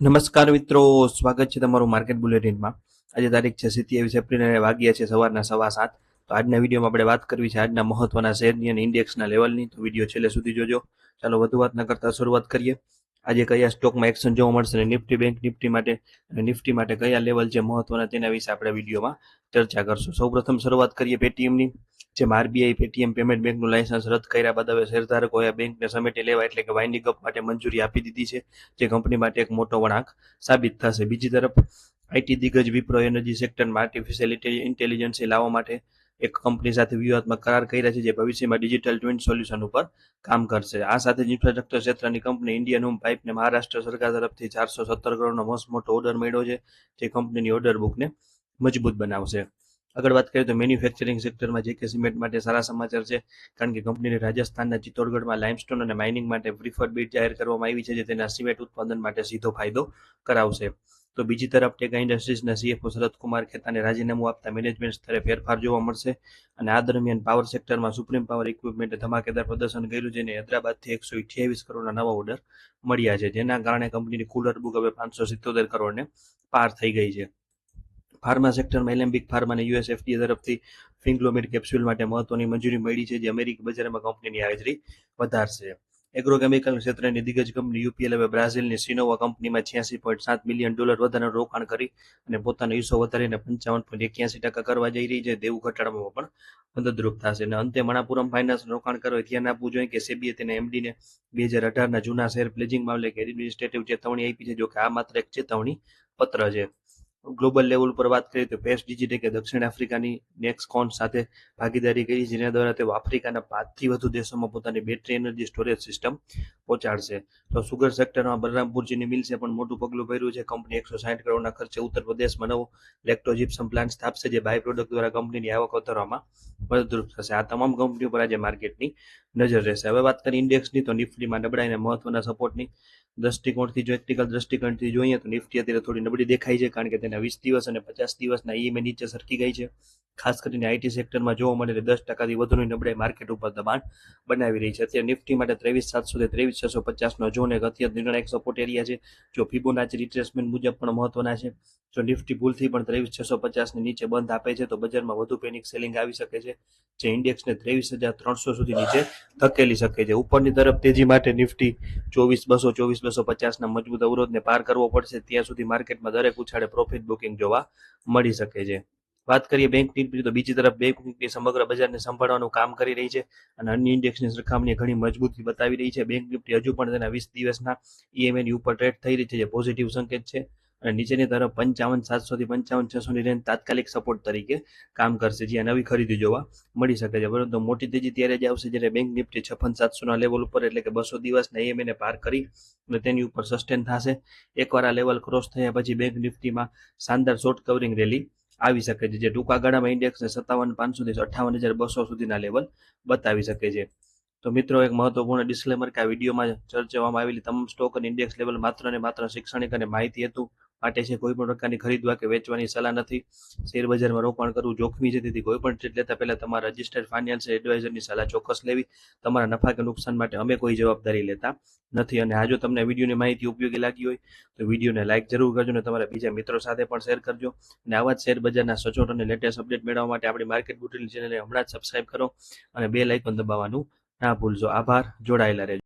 નમસ્કાર મિત્રો, સ્વાગત છે તમારું માર્કેટ બુલેટિનમાં. આજે તારીખ છે 27 એપ્રિલ અને વાગ્યા છે સવારના 7:15. તો આજના વિડીયોમાં આપણે વાત કરવી છે આજના મહત્વના શેરની અને ઇન્ડેક્સના લેવલની. તો વિડીયો છેલ્લે સુધી જોજો. ચાલો વધુ વાત ન કરતા શરૂઆત કરીએ. આજે કયા સ્ટોકમાં એક્શન જોવા મળશે અને નિફ્ટી બેંક નિફ્ટી માટે અને નિફ્ટી માટે કયા લેવલ છે મહત્વના તેના વિશે આપણે વિડીયોમાં ચર્ચા કરશું. સૌપ્રથમ શરૂઆત કરીએ પેટીએમની. જેમાં આરબીઆઈ પેટીએમ પેમેન્ટ બેંકનું લાયસન્સ રદ કર્યા બાદ હવે શેરધારકોએ બેંકને સમેટી લેવા એટલે કે વાઇન્ડિંગ અપ માટે મંજૂરી આપી દીધી છે, જે કંપની માટે એક મોટો વળાંક સાબિત થશે. બીજી તરફ આઈટી દિગ્ગજ વિપ્રો એનર્જી સેક્ટરમાં આર્ટિફિશિયલ ઇન્ટેલિજન્સ લાવવા માટે એક કંપની સાથે વ્યૂહાત્મક કરાર કર્યા છે, જે ભવિષ્યમાં ડિજિટલ ટ્વિન સોલ્યુશન ઉપર કામ કરશે. આ સાથે જ ઇન્ફ્રાસ્ટ્રક્ચર ક્ષેત્રની કંપની ઇન્ડિયન હોમ પાઇપને મહારાષ્ટ્ર સરકાર તરફથી 417 કરોડનો મોટો ઓર્ડર મળ્યો છે, જે કંપનીની ઓર્ડર બુકને મજબૂત બનાવશે. આગળ વાત કરીએ તો મેન્યુફેક્ચરિંગ સેક્ટરમાં જેકે સિમેન્ટ માટે સારા સમાચાર છે, કારણ કે કંપનીને રાજસ્થાનના ચિત્તોડગઢમાં લાઇમસ્ટોન અને માઇનિંગ માટે પ્રિફર્ડ બીડ જાહેર કરવામાં આવી છે, જે તેના સિમેન્ટ ઉત્પાદન માટે સીધો ફાયદો કરાવશે. તો બીજી તરફ ટેગા ઇન્ડસ્ટ્રીઝના સીએફઓ શરદકુમાર ખેતાને રાજીનામું આપતા મેનેજમેન્ટ સ્તરે ફેરફાર જોવા મળશે. અને આ દરમિયાન પાવર સેક્ટરમાં સુપ્રીમ પાવર ઇક્વિપમેન્ટે ધમાકેદાર પ્રદર્શન કર્યું, જેને હૈદરાબાદથી 128 કરોડના નવા ઓર્ડર મળ્યા છે, જેના કારણે કંપનીની કુલ ઓર્ડર બુક હવે 577 કરોડને પાર થઈ ગઈ છે. ફાર્મા સેક્ટરમાં એલેમ્બિક ફાર્માને યુએસ એફડીએ તરફથી ફિંગ્લોમેડ કેપ્સ્યુલ માટે મહત્વની મંજૂરી મળી છે, જે અમેરિકી બજારમાં કંપનીની હાજરી વધારશે. એગ્રોકેમિકલ ક્ષેત્રની દિગ્ગજ કંપની યુપીએલ હવે બ્રાઝિલની સિનોવા કંપનીમાં $86.7 મિલિયન વધારાનું રોકાણ કરી અને પોતાનો હિસ્સો વધારીને 55.81% કરવા જઈ રહી છે. દેવું ઘટાડવામાં પણ મદદરૂપ થશે. અને અંતે મણાપુરમ ફાઇનાન્સ રોકાણ કરવા ધ્યાન આપવું જોઈએ કે સેબીએ તેના એમડીને 2018ના જૂના શેર પ્લેજિંગ મામલે એડમિનિસ્ટ્રેટિવ ચેતવણી આપી છે, જો કે આ માત્ર એક ચેતવણી પત્ર છે. ગ્લોબલ લેવલ પર વાત કરીએ તો પેસ ડિજિટેકે દક્ષિણ આફ્રિકાની નેક્સકોન સાથે ભાગીદારી કરી, જેના દ્વારા તેઓ આફ્રિકાના 5થી વધુ દેશોમાં પોતાની બેટરી એનર્જી સ્ટોરેજ સિસ્ટમ પહોંચાડશે. તો સુગર સેક્ટરમાં બલરામપુર ચીની મિલ્સે પણ મોટું પગલું ભર્યું છે. કંપની 160 કરોડના ખર્ચે ઉત્તર પ્રદેશમાં નવો લેક્ટોજિપ્સમ પ્લાન્ટ સ્થાપશે, જે બાય પ્રોડક્ટ દ્વારા કંપનીની આવક વધારવામાં મદદરૂપ થશે. આ તમામ કંપનીઓ પર આજે માર્કેટની નજર રહેશે. હવે વાત કરીએ ઇન્ડેક્સની, તો નિફ્ટીમાં નબળાઈ અને મહત્વના સપોર્ટની દ્રષ્ટિકોણથી ટેકનિકલ દ્રષ્ટિકોણથી જોઈએ તો નિફ્ટી અત્યારે થોડી નબળી દેખાય છે, કારણ કે તેના 20 દિવસ અને 50 દિવસના ઈએમએ નીચે સરકી ગઈ છે. ખાસ કરીને આઈટી સેક્ટરમાં જોવા મળેલી 10%થી વધુની નબળાઈ માર્કેટ ઉપર દબાણ બનાવી રહી છે. અત્યારે નિફ્ટી માટે 23,700 થી 23,650નો ઝોન એક અત્યંત નિર્ણાયક સપોર્ટ એરિયા છે, જો ફિબોનાચી રિટ્રેસમેન્ટ મુજબ પણ મહત્વના છે. જો નિફ્ટી ભૂલથી પણ 23,650ની નીચે બંધ આપે છે, તો બજારમાં વધુ પેનિક સેલિંગ આવી શકે છે, જે ઇન્ડેક્સને 23,300 સુધી નીચે ધકેલી શકે છે. ઉપરની તરફ તેજી માટે નિફ્ટી 24,200 24,250ના મજબૂત અવરોધને પાર કરવો પડશે. ત્યાં સુધી માર્કેટમાં દરેક ઉછાળે પ્રોફિટ બુકિંગ જોવા મળી શકે છે. વાત કરીએ બેંક નિફ્ટી, તો બીજી તરફ બેંક નિફ્ટી સમગ્ર બજારને સંભાળવાનું કામ કરી રહી છે અને અન્ય ઇન્ડેક્સની સરખામણીએ ઘણી મજબૂતી બતાવી રહી છે. બેંક નિફ્ટી હજુ પણ તેના 20 દિવસના ઈએમએની ઉપર ટ્રેડ થઈ રહી છે, જે પોઝિટિવ સંકેત છે, અને નીચેની તરફ 55,700 થી 55,600ની રેન્જ તાત્કાલિક સપોર્ટ તરીકે કામ કરશે, જ્યાં નવી ખરીદી જોવા મળી શકે છે. પરંતુ મોટી તેજી ત્યારે જ આવશે જ્યારે બેંક નિફ્ટી 56,700ના લેવલ ઉપર એટલે કે 200 દિવસના ઈએમએને પાર કરી અને તેની ઉપર સસ્ટેન થશે. એકવાર આ લેવલ ક્રોસ થયા પછી બેંક નિફ્ટીમાં શાનદાર શોર્ટ કવરિંગ રેલી આવી શકે છે, જે ટૂંકા ગાળામાં ઇન્ડેક્સને 57,500 થી 58,200 સુધીના લેવલ બતાવી શકે છે. તો મિત્રો, એક મહત્વપૂર્ણ ડિસ્ક્લેમર કે આ વિડીયોમાં ચર્ચવામાં આવેલી તમામ સ્ટોક અને ઇન્ડેક્સ લેવલ માત્ર ને માત્ર શૈક્ષણિક અને માહિતી હેતુ માટે છે. કોઈ પણ પ્રકારની ખરીદવા કે વેચવાની સલાહ નથી. શેર બજારમાં રોકાણ કરવું જોખમી છે, તેથી કોઈ પણ ટ્રેડ લેતા પહેલા તમારા રજિસ્ટર્ડ ફાઇનાન્શિયલ એડવાઇઝરની સલાહ ચોક્કસ લેવી. તમારા નફા કે નુકસાન માટે અમે કોઈ જવાબદારી લેતા નથી. અને આ જો તમને વિડીયોની માહિતી ઉપયોગી લાગી હોય તો વિડીયોને લાઇક જરૂર કરજો અને તમારા બીજા મિત્રો સાથે પણ શેર કરજો. અને આવા જ શેર બજારના સચોટ અને લેટેસ્ટ અપડેટ મેળવવા માટે આપણી માર્કેટ બુલેટિન ચેનલને હમણાં જ સબસ્ક્રાઇબ કરો અને બેલ આઇકોન દબાવવાનું ના ભૂલશો. આભાર. જોડાયેલા રહેજો.